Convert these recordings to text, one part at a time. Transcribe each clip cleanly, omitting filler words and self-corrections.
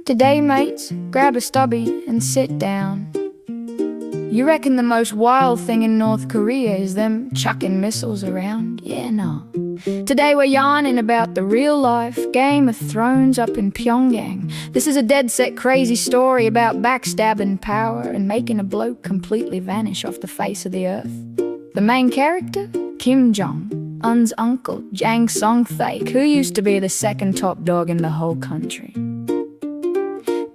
Today, mates, grab a stubby and sit down. You reckon the most wild thing in North Korea is them chucking missiles around? Yeah, no. Today we're yarning about the real-life Game of Thrones up in Pyongyang. This is a dead-set crazy story about backstabbing power and making a bloke completely vanish off the face of the earth. The main character? Kim Jong-un's uncle, Jang Song-thaek, who used to be the second top dog in the whole country.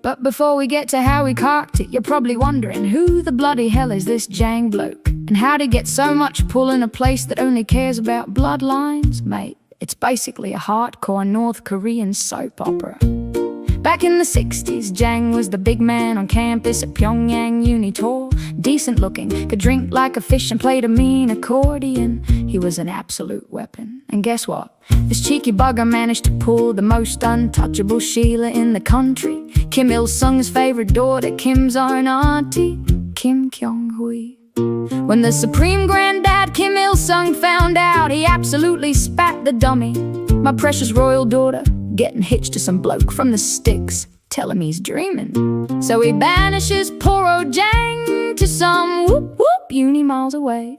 But before we get to how he cocked it, you're probably wondering, who the bloody hell is this Jang bloke? And how'd he get so much pull in a place that only cares about bloodlines? Mate, it's basically a hardcore North Korean soap opera. Back in the 60s, Jang was the big man on campus at Pyongyang Uni. Tall, decent looking, could drink like a fish and played a mean accordion. He was an absolute weapon. And guess what? This cheeky bugger managed to pull the most untouchable Sheila in the country. Kim Il-sung's favorite daughter, Kim's own auntie, Kim Kyung-hui. When the supreme granddad Kim Il-sung found out, he absolutely spat the dummy. My precious royal daughter, getting hitched to some bloke from the sticks. Tell him he's dreaming. So he banishes poor old Jang to some whoop-whoop uni miles away,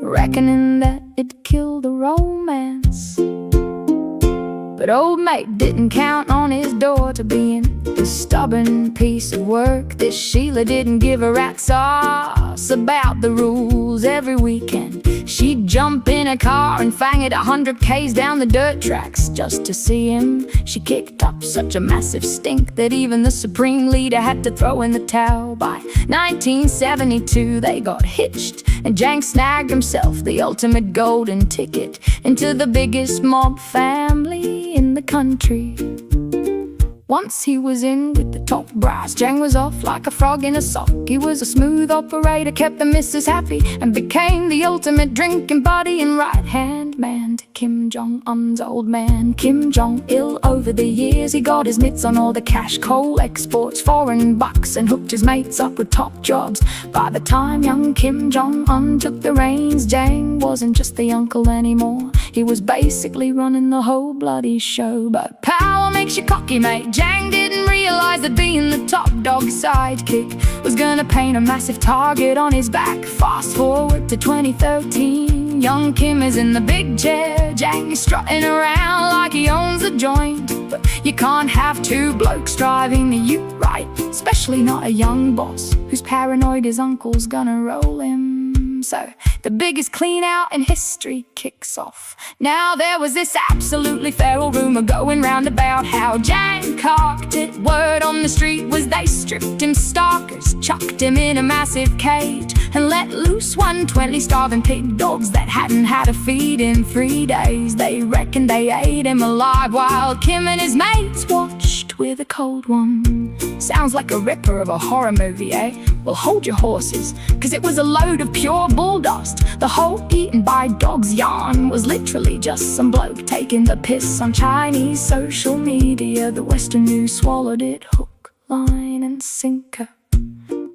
reckoning that it'd kill the romance. But old mate didn't count on his daughter being a stubborn piece of work. This Sheila didn't give a rat's ass about the rules. Every weekend she'd jump in a car and fang it 100 k's down the dirt tracks just to see him. She kicked up such a massive stink that even the supreme leader had to throw in the towel. By 1972 they got hitched, and Jang snagged himself the ultimate golden ticket into the biggest mob family in the country. Once he was in with the top brass, Jang was off like a frog in a sock. He was a smooth operator, kept the missus happy, and became the ultimate drinking buddy and right-hand man to Kim Jong-un's old man, Kim Jong-il. Over the years he got his mitts on all the cash, coal exports, foreign bucks, and hooked his mates up with top jobs. By the time young Kim Jong-un took the reins, Jang wasn't just the uncle anymore. He was basically running the whole bloody show. But power makes you cocky, mate. Jang didn't realize that being the top dog sidekick was gonna paint a massive target on his back. Fast forward to 2013, young Kim is in the big chair. Jang is strutting around like he owns the joint. But you can't have two blokes driving the ute right, especially not a young boss who's paranoid his uncle's gonna roll him. So the biggest clean out in history kicks off. Now there was this absolutely feral rumor going round about how Jang cocked it. Word on the street was they stripped him stalkers, chucked him in a massive cage, and let loose 120 starving pig dogs that hadn't had a feed in 3 days. They reckoned they ate him alive while Kim and his mates watched with a cold one. Sounds like a ripper of a horror movie, eh? Well, hold your horses, cause it was a load of pure bull dust. The whole eaten by dogs yarn was literally just some bloke taking the piss on Chinese social media. The Western news swallowed it hook, line and sinker.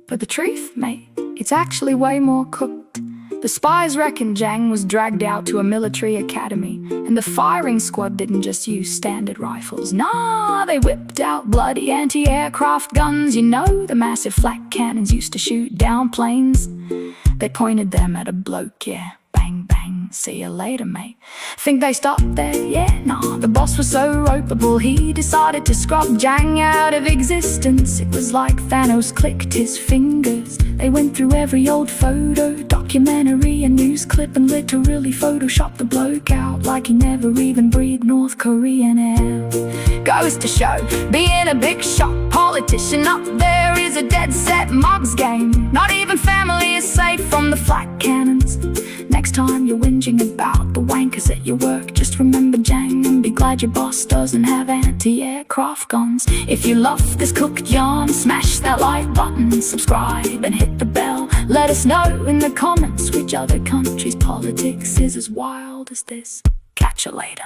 But the truth, mate, it's actually way more cooked. The spies reckon Jang was dragged out to a military academy, and the firing squad didn't just use standard rifles. Nah, they whipped out bloody anti-aircraft guns. You know, the massive flak cannons used to shoot down planes. They pointed them at a bloke, yeah. Bang, bang, see you later, mate. Think they stopped there? Yeah, nah. The boss was so ropeable, he decided to scrub Jang out of existence. It was like Thanos clicked his fingers. They went through every old photo, documentary and news clip, and literally photoshopped the bloke out like he never even breathed North Korean air. Goes to show, being a big shot politician up there is a dead-set mug's game. Not even family is safe from the flak cannons. Next time you're whinging about the wankers at your work, just remember Jang and be glad your boss doesn't have anti-aircraft guns. If you love this cooked yarn, smash that like button, subscribe and hit the bell. Let us know in the comments which other country's politics is as wild as this. Catch you later.